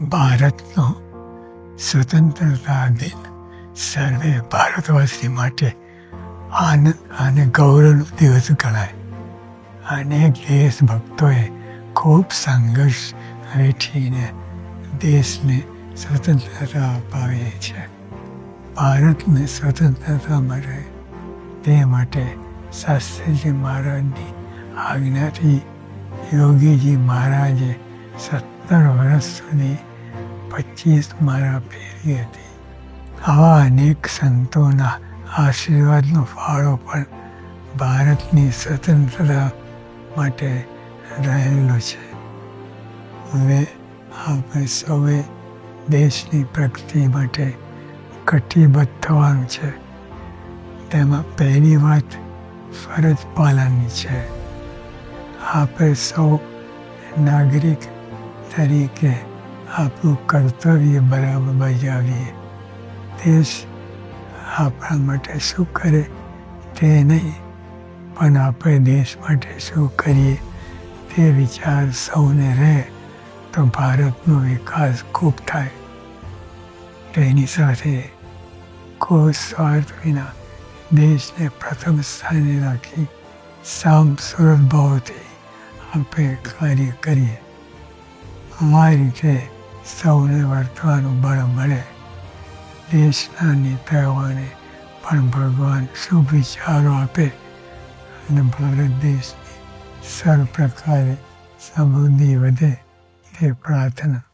ભારતનો સ્વતંત્રતા દિન સર્વે ભારતવાસી માટે આનંદ અને ગૌરવનો દિવસ ગણાય. અનેક દેશભક્તોએ ખૂબ સંઘર્ષ વેઠીને દેશને સ્વતંત્રતા અપાવી છે. ભારતને સ્વતંત્રતા મળે તે માટે શાસ્ત્રીજી મહારાજની આજ્ઞાથી યોગીજી મહારાજે 17 વર્ષ સુધી 25 માળા ફેરી હતી. આવા અનેક સંતોના આશીર્વાદનો ફાળો પણ ભારતની સ્વતંત્રતા માટે રહેલો છે. હવે આપણે સૌએ દેશની પ્રગતિ માટે કટિબદ્ધ થવાનું છે. તેમાં પહેલી વાત ફરજ પાલનની છે. આપણે સૌ નાગરિક તરીકે આપણું કર્તવ્ય બરાબર બજાવીએ. દેશ આપણા માટે શું કરે તે નહીં, પણ આપણે દેશ માટે શું કરીએ તે વિચાર સૌને રહે તો ભારતનો વિકાસ ખૂબ થાય. તેની સાથે કોઈ સ્વાર્થ વિના દેશને પ્રથમ સ્થાને રાખી સામ સુરત ભાવથી આપણે કાર્ય કરીએ. આ રીતે સૌને વર્તવાનું બળ મળે. દેશના નેતાઓને પણ ભગવાન શુભ વિચારો આપે અને ભારત દેશની સર્વ પ્રકારે સમૃદ્ધિ વધે તે પ્રાર્થના.